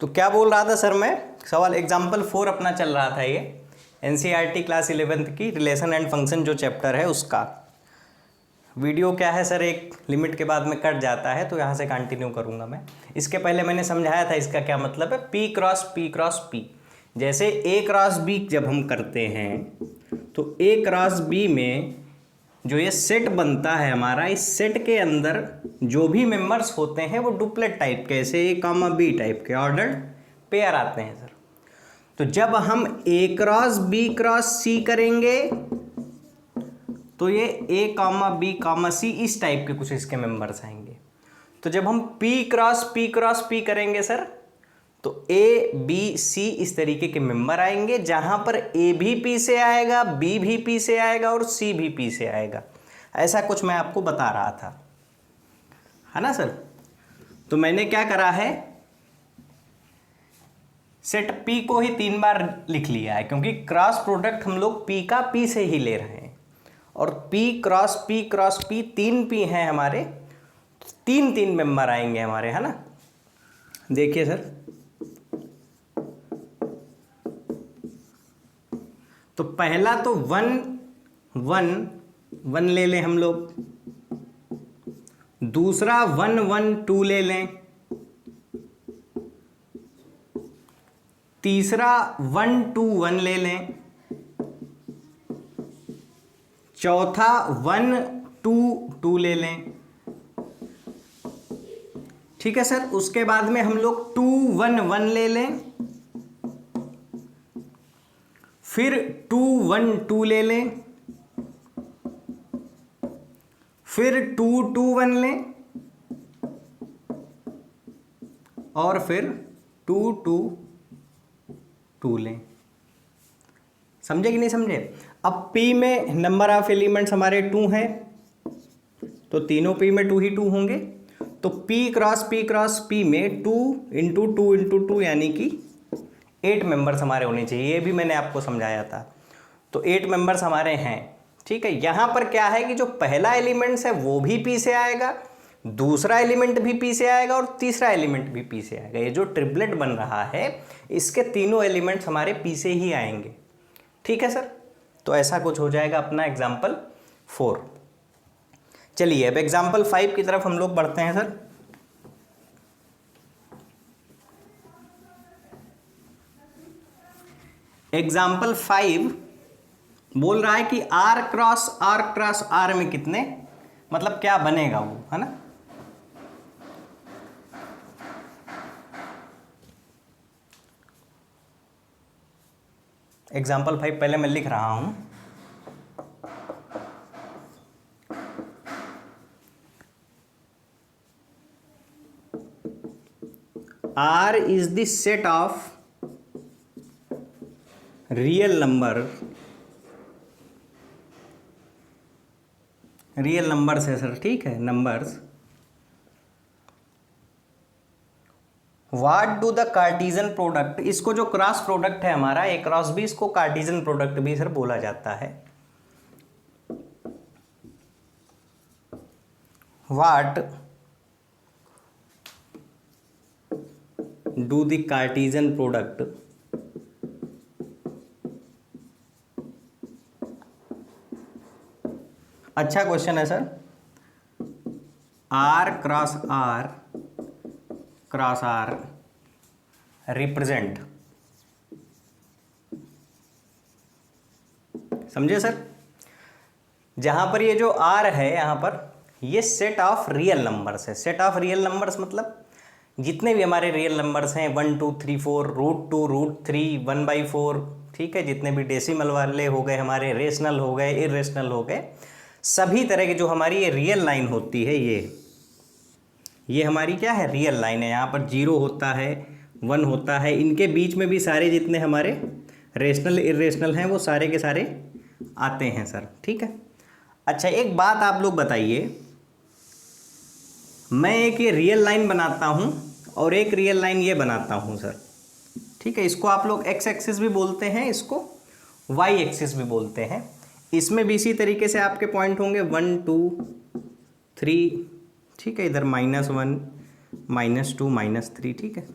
तो क्या बोल रहा था सर मैं, सवाल एग्जाम्पल 4 अपना चल रहा था, ये एनसीईआरटी क्लास 11th की रिलेशन एंड फंक्शन जो चैप्टर है उसका वीडियो क्या है सर, एक लिमिट के बाद में कट जाता है, तो यहाँ से कंटिन्यू करूँगा मैं। इसके पहले मैंने समझाया था इसका क्या मतलब है, P क्रॉस P। जैसे A क्रॉस B जब हम करते हैं तो A क्रॉस B में जो ये सेट बनता है हमारा, इस सेट के अंदर जो भी मेंबर्स होते हैं वो डुप्लेट टाइप के, ऐसे A कामा B टाइप के ऑर्डर्ड पेयर आते हैं सर। तो जब हम A cross B cross C करेंगे तो ये A comma B comma C इस टाइप के कुछ इसके मेंबर्स आएंगे। तो जब हम P क्रॉस P करेंगे सर तो A B C इस तरीके के मेंबर आएंगे, जहां पर A भी P से आएगा, B भी P से आएगा और C भी P से आएगा। ऐसा कुछ मैं आपको बता रहा था, है ना सर। तो मैंने क्या करा है, सेट P को ही 3 बार लिख लिया है, क्योंकि क्रॉस प्रोडक्ट हम लोग P का P से ही ले रहे हैं, और P क्रॉस P 3 P हैं हमारे, 3 मेंबर आएंगे हमारे, है ना। देखिए सर, तो पहला तो 1 1 1 ले लें हम लोग, दूसरा 1 1 2 ले लें, तीसरा 1 2 1 ले लें, चौथा 1 2 2 ले लें। ठीक है सर। उसके बाद में हम लोग 2 1 1 ले लें, फिर 2 1 2 ले लें, फिर 2 2 1 लें, और फिर 2 2 2 लें। समझे कि नहीं समझे। अब P में नंबर ऑफ एलिमेंट्स हमारे 2 हैं, तो तीनों P में 2 ही 2 होंगे। तो P क्रॉस P में 2 इंटू 2 इंटू 2 यानी कि 8 मेंबर्स हमारे होने चाहिए। ये भी मैंने आपको समझाया था। तो 8 मेंबर्स हमारे हैं। ठीक है। यहाँ पर क्या है कि जो पहला एलिमेंट्स है वो भी P से आएगा, दूसरा एलिमेंट भी P से आएगा, और तीसरा एलिमेंट भी P से आएगा। ये जो ट्रिपलेट बन रहा है इसके तीनों एलिमेंट्स हमारे P से ही आएंगे। ठीक है सर। तो ऐसा कुछ हो जाएगा अपना एग्जाम्पल 4। चलिए अब एग्जाम्पल 5 की तरफ हम लोग बढ़ते हैं सर। एग्जाम्पल 5 बोल रहा है कि R क्रॉस R में कितने, मतलब क्या बनेगा वो, है ना। एग्जाम्पल 5 पहले मैं लिख रहा हूं। R is the set of real numbers है सर। ठीक है, numbers. What do the Cartesian product, इसको जो क्रॉस प्रोडक्ट है हमारा A क्रॉस B, इसको कार्टीजन प्रोडक्ट भी सर बोला जाता है। What do the Cartesian product अच्छा क्वेश्चन है sir. R cross R represent, समझे सर। जहां पर ये जो R है यहां पर ये सेट ऑफ रियल नंबर्स है। सेट ऑफ रियल नंबर्स मतलब जितने भी हमारे रियल नंबर्स हैं 1 2 3 4 √2 √3 1/4, ठीक है। जितने भी डेसिमल वाले हो गए हमारे, रेशनल हो गए, इरेशनल हो गए, सभी तरह की जो हमारी ये रियल लाइन होती है, ये हमारी क्या है, रियल लाइन है। यहाँ पर 0 होता है, 1 होता है, इनके बीच में भी सारे जितने हमारे रेशनल इरेशनल हैं वो सारे के सारे आते हैं सर। ठीक है। अच्छा एक बात आप लोग बताइए, मैं एक ये रियल लाइन बनाता हूँ और एक रियल लाइन ये बनाता हूँ सर। ठीक है। इसको आप लोग एक्स एक्सिस भी बोलते हैं, इसको वाई एक्सिस भी बोलते हैं। इसमें भी इसी तरीके से आपके पॉइंट होंगे 1 2 3, ठीक है। इधर -1 -2 -3, ठीक है।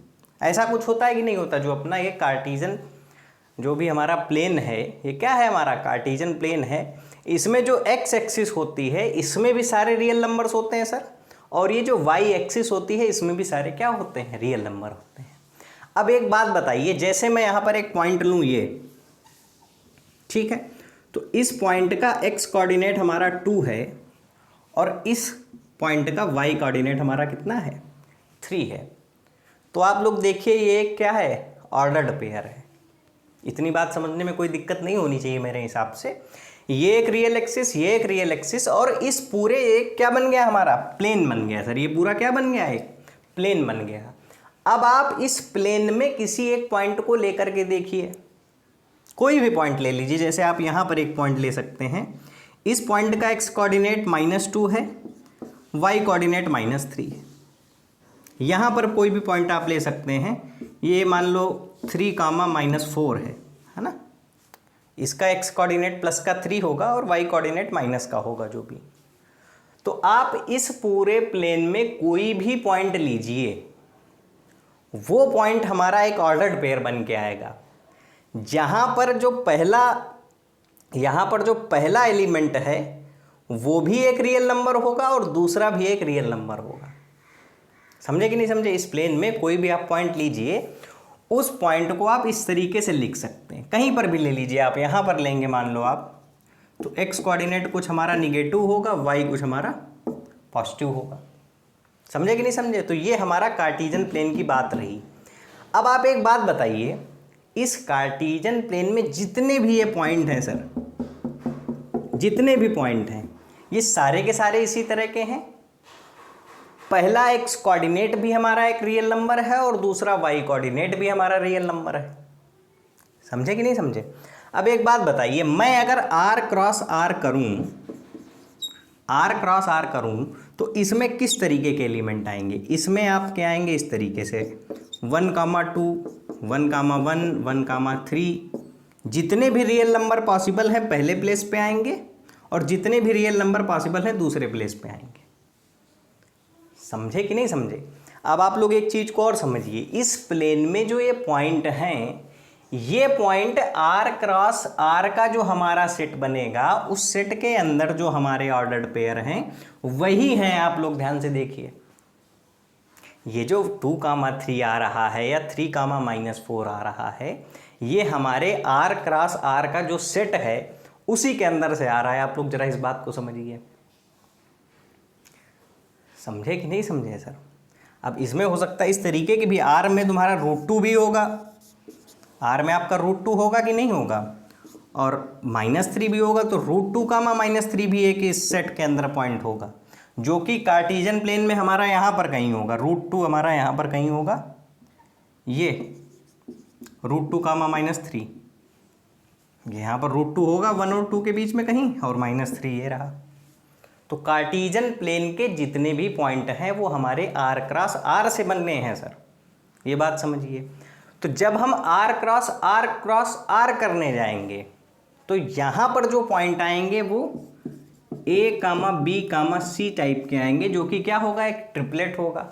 ऐसा कुछ होता है कि नहीं होता? जो अपना ये कार्टेशियन जो भी हमारा प्लेन है, ये क्या है? हमारा कार्टेशियन प्लेन है। इसमें जो एक्स एक्सिस होती है इसमें भी सारे रियल नंबर्स होते हैं सर, और ये जो वाई एक्सिस होती है इसमें भी सारे क्या होते हैं? रियल नंबर होते हैं। अब एक बात बताइए, जैसे मैं यहाँ पर एक पॉइंट लूँ ये, ठीक है, तो इस पॉइंट का एक्स कोऑर्डिनेट हमारा 2 है और इस पॉइंट का वाई कोऑर्डिनेट हमारा कितना है? 3 है। तो आप लोग देखिए ये क्या है? ऑर्डर्ड पेयर है। इतनी बात समझने में कोई दिक्कत नहीं होनी चाहिए मेरे हिसाब से। ये एक रियल एक्सिस, ये एक रियल एक्सिस, और इस पूरे एक क्या बन गया? हमारा प्लेन बन गया सर। ये पूरा क्या बन गया? एक प्लेन बन गया। अब आप इस प्लेन में किसी एक पॉइंट को लेकर के देखिए, कोई भी पॉइंट ले लीजिए। जैसे आप यहाँ पर एक पॉइंट ले सकते हैं, इस पॉइंट का एक्स कोऑर्डिनेट -2 है, वाई कोऑर्डिनेट -3 है। यहाँ पर कोई भी पॉइंट आप ले सकते हैं, ये मान लो 3, -4 है ना। इसका एक्स कोऑर्डिनेट प्लस का 3 होगा और वाई कोऑर्डिनेट माइनस का होगा जो भी। तो आप इस पूरे प्लेन में कोई भी पॉइंट लीजिए, वो पॉइंट हमारा एक ऑर्डर्ड पेयर बन के आएगा। जहाँ पर जो पहला एलिमेंट है वो भी एक रियल नंबर होगा और दूसरा भी एक रियल नंबर होगा। समझे कि नहीं समझे? इस प्लेन में कोई भी आप पॉइंट लीजिए, उस पॉइंट को आप इस तरीके से लिख सकते हैं। कहीं पर भी ले लीजिए, आप यहाँ पर लेंगे मान लो आप, तो एक्स कोऑर्डिनेट कुछ हमारा निगेटिव होगा, वाई कुछ हमारा पॉजिटिव होगा। समझे कि नहीं समझे? तो ये हमारा कार्टेशियन प्लेन की बात रही। अब आप एक बात बताइए, इस कार्टेशियन प्लेन में जितने भी ये पॉइंट हैं सर, जितने भी पॉइंट हैं, ये सारे के सारे इसी तरह के हैं। पहला एक्स कोऑर्डिनेट भी हमारा एक रियल नंबर है और दूसरा वाई कोऑर्डिनेट भी हमारा रियल नंबर है। समझे कि नहीं समझे? अब एक बात बताइए, मैं अगर r क्रॉस r करूं तो इसमें किस तरीके के एलिमेंट आएंगे? इसमें आप क्या आएंगे? इस तरीके से 1, 2, 1, 1, 1, 3। जितने भी रियल नंबर पॉसिबल हैं पहले प्लेस पे आएंगे और जितने भी रियल नंबर पॉसिबल हैं दूसरे प्लेस पे आएंगे। समझे कि नहीं समझे? अब आप लोग एक चीज़ को और समझिए, इस प्लेन में जो ये पॉइंट हैं, ये पॉइंट r क्रॉस r का जो हमारा सेट बनेगा, उस सेट के अंदर जो हमारे ऑर्डर्ड पेयर हैं वही हैं। आप लोग ध्यान से देखिए, ये जो 2, 3 आ रहा है या 3, -4 आ रहा है, ये हमारे r क्रॉस r का जो सेट है उसी के अंदर से आ रहा है। आप लोग जरा इस बात को समझिए। समझे कि नहीं समझे सर? अब इसमें हो सकता है इस तरीके की भी, r में तुम्हारा √2 भी होगा, r में आपका √2 होगा कि नहीं होगा, और -3 भी होगा, तो √2, -3 भी एक इस सेट के अंदर पॉइंट होगा, जो कि कार्टेशियन प्लेन में हमारा यहाँ पर कहीं होगा। √2 हमारा यहाँ पर कहीं होगा, ये √2, -3, यहाँ पर √2 होगा 1 और 2 के बीच में कहीं, और -3 ये रहा। तो कार्टेशियन प्लेन के जितने भी पॉइंट हैं वो हमारे r क्रॉस r से बनने हैं सर, ये बात समझिए। तो जब हम r क्रॉस r करने जाएंगे तो यहाँ पर जो पॉइंट आएंगे वो a, b, c टाइप के आएंगे, जो कि क्या होगा? एक ट्रिपलेट होगा।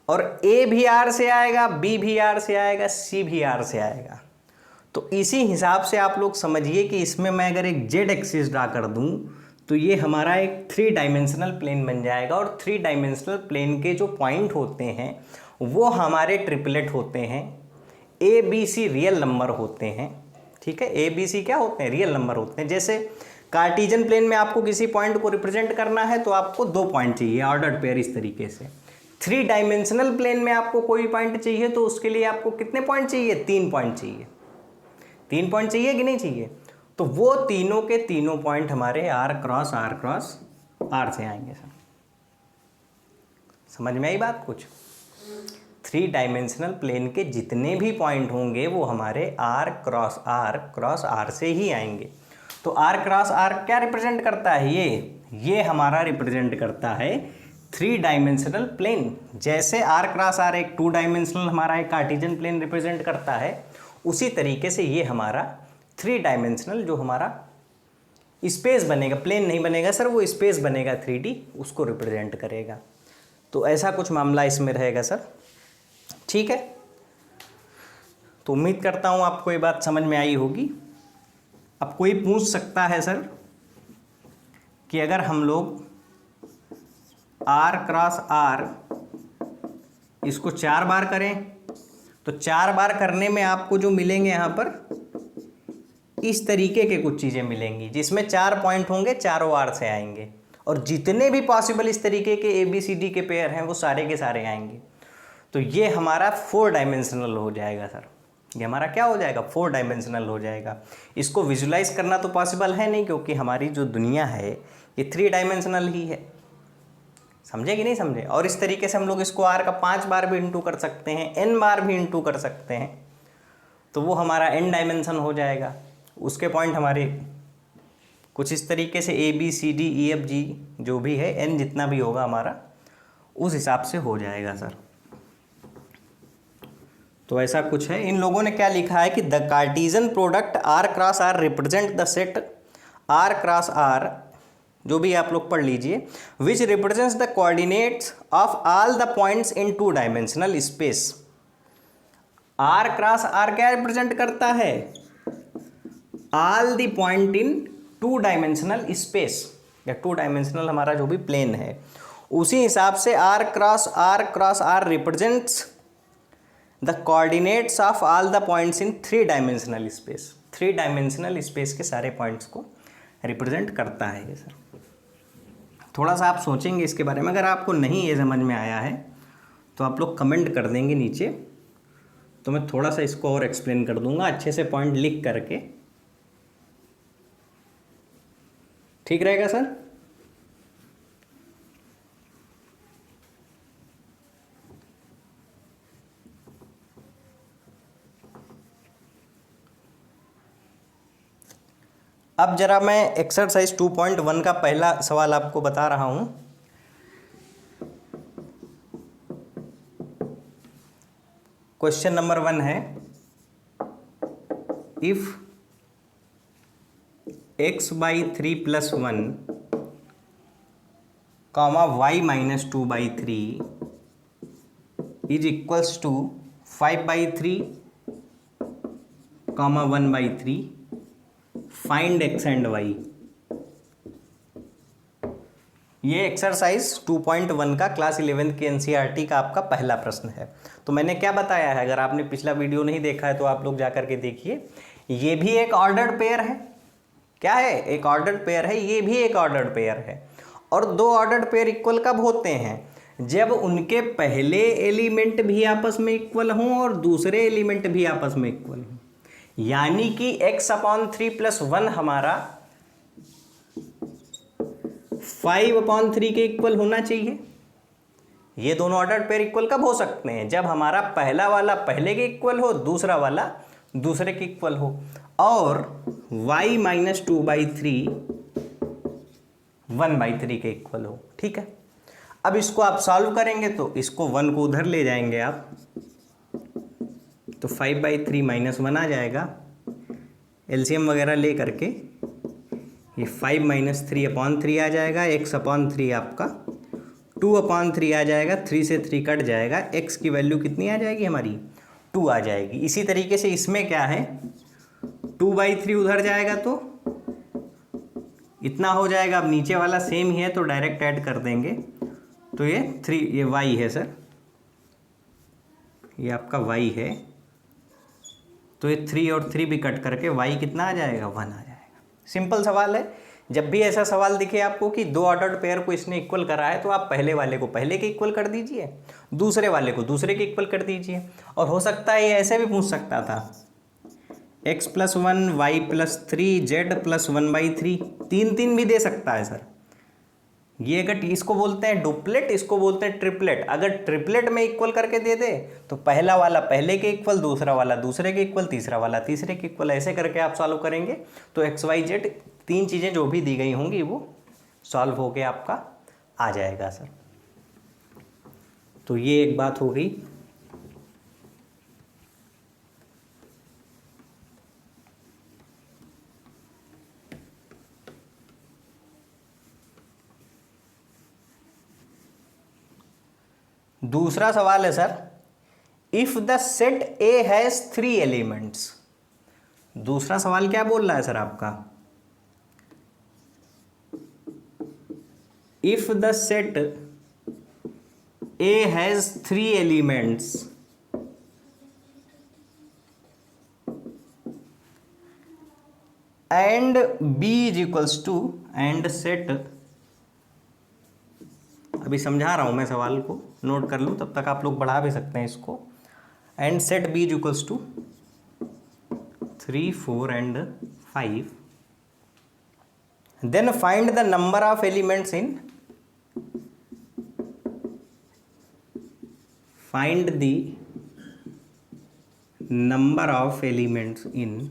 और a भी r से आएगा, b भी r से आएगा, c भी r से आएगा। तो इसी हिसाब से आप लोग समझिए कि इसमें मैं अगर एक z एक्सिस ड्रा कर दूं तो ये हमारा एक 3 डायमेंशनल प्लेन बन जाएगा। और 3 डायमेंशनल प्लेन के जो पॉइंट होते हैं वो हमारे ट्रिपलेट होते हैं, A B C real number होते हैं। ठीक है, ए बी सी क्या होते हैं? रियल नंबर होते हैं। जैसे कार्टेशियन प्लेन में आपको किसी पॉइंट को रिप्रेजेंट करना है तो आपको 2 पॉइंट चाहिए, ऑर्डर्ड पेयर इस तरीके से। 3 डायमेंशनल प्लेन में आपको कोई पॉइंट चाहिए तो उसके लिए आपको कितने पॉइंट चाहिए? 3 पॉइंट चाहिए। 3 पॉइंट चाहिए कि नहीं चाहिए? तो वो तीनों के तीनों पॉइंट हमारे r क्रॉस r से आएंगे सर। समझ में आई बात कुछ? 3 डायमेंशनल प्लेन के जितने भी पॉइंट होंगे वो हमारे r क्रॉस r से ही आएंगे। तो r क्रॉस r क्या रिप्रेजेंट करता है? ये हमारा रिप्रेजेंट करता है 3 डायमेंशनल प्लेन। जैसे r क्रॉस r एक 2 डायमेंशनल हमारा एक कार्टेशियन प्लेन रिप्रेजेंट करता है, उसी तरीके से ये हमारा 3 डायमेंशनल जो हमारा स्पेस बनेगा, प्लेन नहीं बनेगा सर, वो स्पेस बनेगा 3D, उसको रिप्रेजेंट करेगा। तो ऐसा कुछ मामला इसमें रहेगा सर। ठीक है, तो उम्मीद करता हूँ आपको ये बात समझ में आई होगी। अब कोई पूछ सकता है सर कि अगर हम लोग R क्रॉस R इसको 4 बार करें तो 4 बार करने में आपको जो मिलेंगे यहाँ पर इस तरीके के कुछ चीज़ें मिलेंगी, जिसमें 4 पॉइंट होंगे, चारों R से आएंगे, और जितने भी पॉसिबल इस तरीके के ABCD के पेयर हैं वो सारे के सारे आएंगे। तो ये हमारा 4 डायमेंशनल हो जाएगा सर। ये हमारा क्या हो जाएगा? 4 डायमेंशनल हो जाएगा। इसको विजुलाइज करना तो पॉसिबल है नहीं, क्योंकि हमारी जो दुनिया है ये 3 डायमेंशनल ही है। समझे कि नहीं समझे? और इस तरीके से हम लोग इसको R का 5 बार भी इंटू कर सकते हैं, n बार भी इंटू कर सकते हैं, तो वो हमारा n डायमेंशन हो जाएगा। उसके पॉइंट हमारे कुछ इस तरीके से ABCDEFG जो भी है, n जितना भी होगा हमारा उस हिसाब से हो जाएगा सर। तो ऐसा कुछ है। इन लोगों ने क्या लिखा है कि the Cartesian product R cross R represent the set R cross R, जो भी आप लोग पढ़ लीजिए, विच represents the coordinates of all the points in 2 dimensional space. R cross R क्या रिप्रेजेंट करता है? All the point in 2 dimensional space, या 2 डायमेंशनल हमारा जो भी प्लेन है, उसी हिसाब से R cross R represents the coordinates of all the points in 3 dimensional space. 3 dimensional space के सारे पॉइंट्स को रिप्रेजेंट करता है ये सर। थोड़ा सा आप सोचेंगे इसके बारे में, अगर आपको नहीं ये समझ में आया है तो आप लोग कमेंट कर देंगे नीचे, तो मैं थोड़ा सा इसको और एक्सप्लेन कर दूंगा अच्छे से पॉइंट लिख करके। ठीक रहेगा सर? अब जरा मैं एक्सरसाइज 2.1 का पहला सवाल आपको बता रहा हूं। क्वेश्चन नंबर 1 है, if x/3 + 1 comma y-2/3 is equals to 5/3 comma 1/3, find x and y। ये एक्सरसाइज 2.1 का क्लास 11 की NCERT का आपका पहला प्रश्न है। तो मैंने क्या बताया है, अगर आपने पिछला वीडियो नहीं देखा है तो आप लोग जाकर के देखिए। ये भी एक ऑर्डर्ड पेयर है। क्या है? एक ऑर्डर्ड पेयर है। ये भी एक ऑर्डर्ड पेयर है। और 2 ऑर्डर्ड पेयर इक्वल कब होते हैं? जब उनके पहले एलिमेंट भी आपस में इक्वल हों और दूसरे एलिमेंट भी आपस में इक्वल हों। यानी कि x/3 + 1 हमारा 5/3 के इक्वल होना चाहिए। ये दोनों ऑर्डर्ड पेयर इक्वल कब हो सकते हैं? जब हमारा पहला वाला पहले के इक्वल हो, दूसरा वाला दूसरे के इक्वल हो, और y-2/3 1/3 के इक्वल हो। ठीक है, अब इसको आप सॉल्व करेंगे तो इसको 1 को उधर ले जाएंगे आप, तो 5/3 - 1 आ जाएगा। एलसीएम वगैरह ले करके ये 5 - 3/3 आ जाएगा। x/3 आपका 2/3 आ जाएगा। 3 से 3 कट जाएगा। x की वैल्यू कितनी आ जाएगी हमारी? 2 आ जाएगी। इसी तरीके से इसमें क्या है, 2/3 उधर जाएगा तो इतना हो जाएगा। अब नीचे वाला सेम ही है तो डायरेक्ट ऐड कर देंगे। तो ये 3, ये y है सर, ये आपका y है। तो ये 3 और 3 भी कट करके y कितना आ जाएगा? 1 आ जाएगा। सिंपल सवाल है। जब भी ऐसा सवाल दिखे आपको कि 2 ऑर्डर्ड पेयर को इसने इक्वल करा है, तो आप पहले वाले को पहले के इक्वल कर दीजिए, दूसरे वाले को दूसरे के इक्वल कर दीजिए। और हो सकता है ये ऐसे भी पूछ सकता था, x+1 y+3 z+1/3, 3 भी दे सकता है सर। ये अगर इसको बोलते हैं डुप्लेट, इसको बोलते हैं ट्रिपलेट। अगर ट्रिपलेट में इक्वल करके दे दे तो पहला वाला पहले के इक्वल, दूसरा वाला दूसरे के इक्वल, तीसरा वाला तीसरे के इक्वल, ऐसे करके आप सॉल्व करेंगे तो x y z 3 चीज़ें जो भी दी गई होंगी वो सॉल्व होके आपका आ जाएगा सर। तो ये एक बात हो गई। दूसरा सवाल है sir, if the set A has 3 elements. दूसरा सवाल क्या बोल रहा है सर आपका, if the set A has 3 elements and B is equals to, and set, अभी समझा रहा हूं मैं सवाल को, नोट कर लूं तब तक आप लोग बढ़ा भी सकते हैं इसको। And set B is equals to 3, 4 and 5, then find the number of elements in, find the number of elements in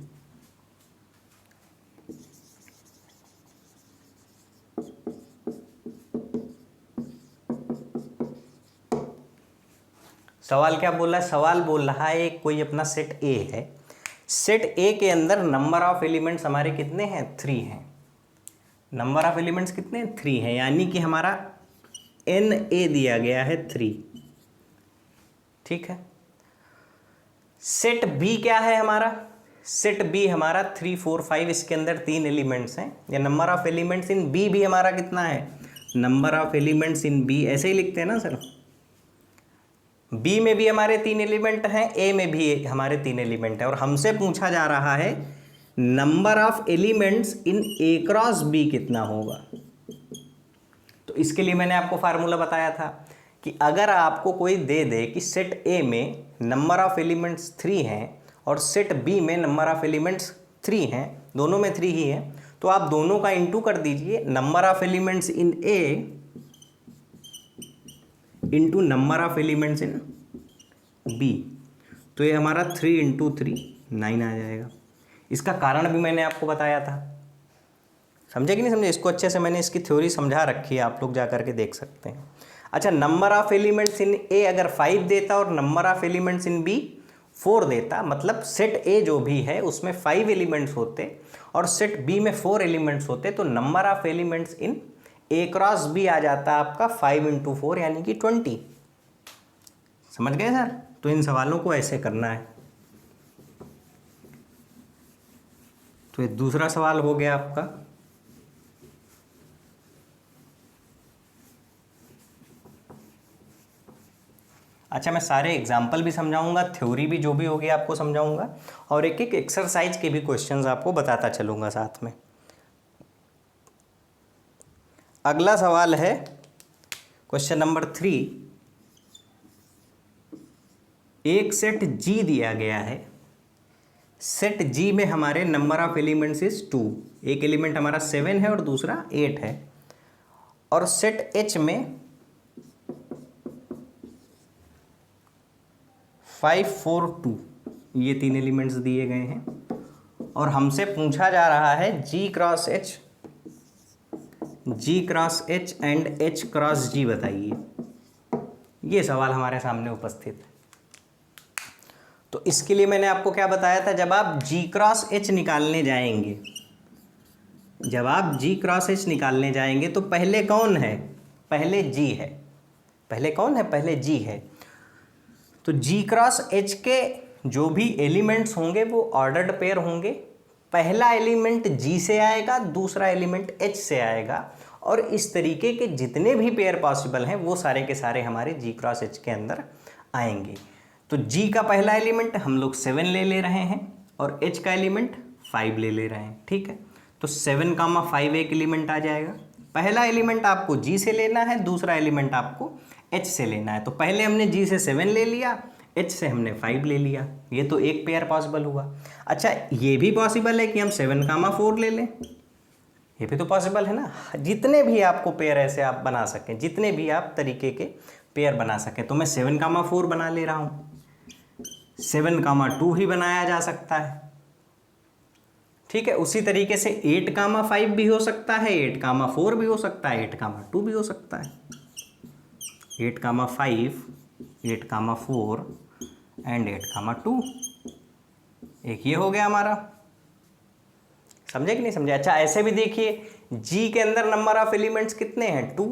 सवाल क्या बोल रहा है, सवाल बोल रहा है कोई अपना सेट ए है, सेट ए के अंदर नंबर ऑफ एलिमेंट्स हमारे कितने हैं, 3 हैं। नंबर ऑफ एलिमेंट्स कितने हैं, 3 हैं, यानी कि हमारा एन ए दिया गया है 3, ठीक है। सेट बी क्या है हमारा, सेट बी हमारा 3, 4, 5, इसके अंदर 3 एलिमेंट्स हैं, या number of elements in B भी हमारा कितना है, number of elements in B, ऐसे ही लिखते हैं ना सर, बी में भी हमारे 3 एलिमेंट हैं, ए में भी हमारे 3 एलिमेंट हैं, और हमसे पूछा जा रहा है number of elements in A cross B कितना होगा। तो इसके लिए मैंने आपको फार्मूला बताया था कि अगर आपको कोई दे दे कि सेट ए में नंबर ऑफ एलिमेंट्स 3 हैं और सेट बी में नंबर ऑफ एलिमेंट्स 3 हैं, दोनों में 3 ही हैं, तो आप दोनों का इंटू कर दीजिए, number of elements in A into number of elements in B, तो ये हमारा 3 इंटू 3 9 आ जाएगा। इसका कारण भी मैंने आपको बताया था, समझे कि नहीं समझे, इसको अच्छे से मैंने इसकी थ्योरी समझा रखी है, आप लोग जा करके देख सकते हैं। अच्छा, number of elements in A अगर 5 देता और number of elements in B 4 देता, मतलब सेट ए जो भी है उसमें 5 एलिमेंट्स होते और सेट बी में 4 एलिमेंट्स होते, तो number of elements in A cross B आ जाता आपका 5 इंटू 4 यानी कि 20। समझ गए सर, तो इन सवालों को ऐसे करना है। तो ये दूसरा सवाल हो गया आपका। अच्छा, मैं सारे एग्जाम्पल भी समझाऊंगा, थ्योरी भी जो भी होगी आपको समझाऊंगा, और एक एक एक्सरसाइज के भी क्वेश्चंस आपको बताता चलूंगा साथ में। अगला सवाल है क्वेश्चन नंबर 3। एक सेट जी दिया गया है, सेट जी में हमारे नंबर ऑफ एलिमेंट्स इज 2, एक एलिमेंट हमारा 7 है और दूसरा 8 है, और सेट एच में 5, 4, 2 ये 3 एलिमेंट्स दिए गए हैं, और हमसे पूछा जा रहा है G cross H and H cross G बताइए। ये सवाल हमारे सामने उपस्थित है। तो इसके लिए मैंने आपको क्या बताया था, जब आप जी क्रॉस एच निकालने जाएंगे, जब आप जी क्रॉस एच निकालने जाएंगे तो पहले कौन है, पहले जी है, पहले कौन है, पहले जी है। तो जी क्रॉस एच के जो भी एलिमेंट्स होंगे वो ऑर्डर्ड पेयर होंगे, पहला एलिमेंट जी से आएगा, दूसरा एलिमेंट एच से आएगा, और इस तरीके के जितने भी पेयर पॉसिबल हैं वो सारे के सारे हमारे जी क्रॉस एच के अंदर आएंगे। तो जी का पहला एलिमेंट हम लोग 7 ले रहे हैं और एच का एलिमेंट 5 ले रहे हैं, ठीक है। तो 7, 5 एक एलिमेंट आ जाएगा। पहला एलिमेंट आपको जी से लेना है, दूसरा एलिमेंट आपको एच से लेना है। तो पहले हमने जी से 7 ले लिया, एच से हमने 5 ले लिया, ये तो एक पेयर पॉसिबल हुआ। अच्छा, ये भी पॉसिबल है कि हम 7, 4 ले लें, ये भी तो पॉसिबल है ना। जितने भी आपको पेयर ऐसे आप बना सकें, जितने भी आप तरीके के पेयर बना सकें, तो मैं 7, 4 बना ले रहा हूँ, 7, 2 ही बनाया जा सकता है, ठीक है। उसी तरीके से 8, 5 भी हो सकता है, 8, 4 भी हो सकता है, 8, 2 भी हो सकता है। 8, 5, 8, 4 एंड 8, 2, एक ये हो गया हमारा। समझे कि नहीं समझे। अच्छा, ऐसे भी देखिए, जी के अंदर नंबर ऑफ एलिमेंट्स कितने हैं, 2,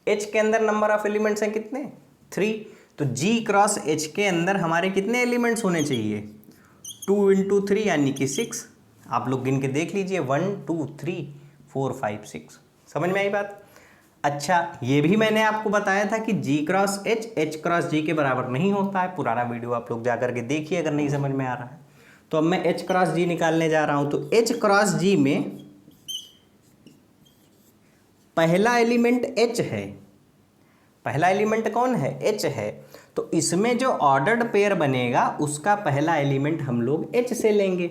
एच के अंदर नंबर ऑफ एलिमेंट्स हैं कितने, 3, तो G क्रॉस H के अंदर हमारे कितने एलिमेंट्स होने चाहिए? 2 × 3 यानी कि 6। आप लोग गिन के देख लीजिए, 1 2 3 4 5 6। समझ में आई बात? अच्छा, ये भी मैंने आपको बताया था कि G cross H H cross G के बराबर नहीं होता है। पुराना वीडियो आप लोग जा करके देखिए अगर नहीं समझ में आ रहा है। तो अब मैं H क्रॉस G निकालने जा रहा हूँ। तो H क्रॉस G में पहला एलिमेंट H है। पहला एलिमेंट कौन है? H है। तो इसमें जो ऑर्डर्ड पेयर बनेगा उसका पहला एलिमेंट हम लोग H से लेंगे।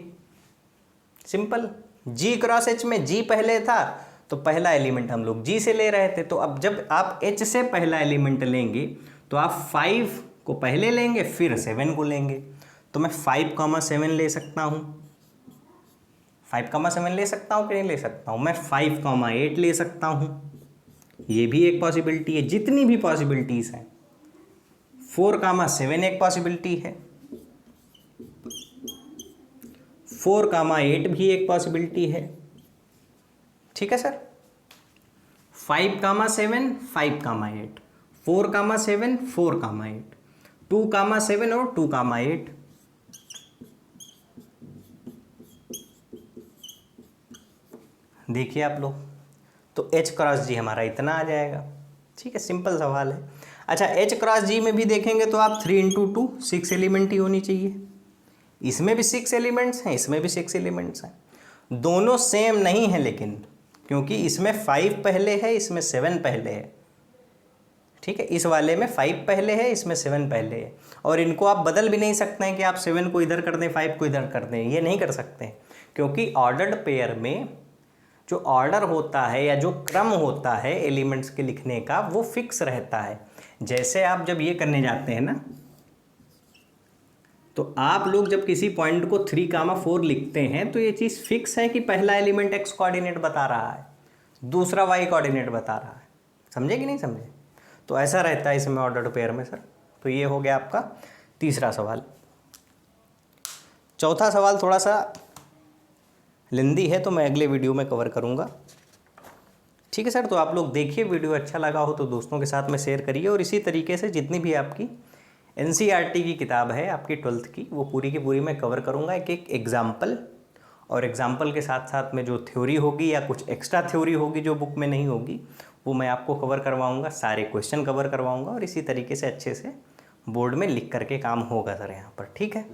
सिंपल। G क्रॉस H में G पहले था तो पहला एलिमेंट हम लोग G से ले रहे थे। तो अब जब आप H से पहला एलिमेंट लेंगे तो आप 5 को पहले लेंगे फिर 7 को लेंगे। तो मैं 5,7 ले सकता हूँ। 5,7 ले सकता हूँ कि नहीं ले सकता हूँ? मैं 5,8 ले सकता हूँ। ये भी एक पॉसिबिलिटी है। जितनी भी पॉसिबिलिटीज हैं, 4,7 एक पॉसिबिलिटी है, 4,8 भी एक पॉसिबिलिटी है। ठीक है सर। 5,7 5,8, 4,7 4,8, 2,7 और 2,8। देखिए आप लोग, तो H क्रॉस G हमारा इतना आ जाएगा। ठीक है, सिंपल सवाल है। अच्छा, H क्रॉस G में भी देखेंगे तो आप 3 × 2 6 एलिमेंट ही होनी चाहिए। इसमें भी 6 एलिमेंट्स हैं, इसमें भी 6 एलिमेंट्स हैं। दोनों सेम नहीं है लेकिन, क्योंकि इसमें 5 पहले है, इसमें 7 पहले है। ठीक है, इस वाले में 5 पहले है, इसमें 7 पहले है। और इनको आप बदल भी नहीं सकते हैं कि आप 7 को इधर कर दें 5 को इधर कर दें, ये नहीं कर सकते हैं। क्योंकि ऑर्डर्ड पेयर में जो ऑर्डर होता है या जो क्रम होता है एलिमेंट्स के लिखने का वो फिक्स रहता है। जैसे आप जब ये करने जाते हैं ना, तो आप लोग जब किसी पॉइंट को 3,4 लिखते हैं तो ये चीज़ फिक्स है कि पहला एलिमेंट x कोऑर्डिनेट बता रहा है, दूसरा y कोऑर्डिनेट बता रहा है। समझे कि नहीं समझे? तो ऐसा रहता है इसमें ऑर्डर्ड पेयर में सर। तो ये हो गया आपका तीसरा सवाल। चौथा सवाल थोड़ा सा लेंदी है तो मैं अगले वीडियो में कवर करूँगा। ठीक है सर। तो आप लोग देखिए, वीडियो अच्छा लगा हो तो दोस्तों के साथ में शेयर करिए। और इसी तरीके से जितनी भी आपकी NCERT की किताब है आपकी 12th की, वो पूरी की पूरी मैं कवर करूँगा, एक एक एग्जाम्पल। और एग्जाम्पल के साथ साथ में जो थ्योरी होगी या कुछ एक्स्ट्रा थ्योरी होगी जो बुक में नहीं होगी वो मैं आपको कवर करवाऊँगा, सारे क्वेश्चन कवर करवाऊँगा। और इसी तरीके से अच्छे से बोर्ड में लिख करके काम होगा सर यहाँ पर। ठीक है।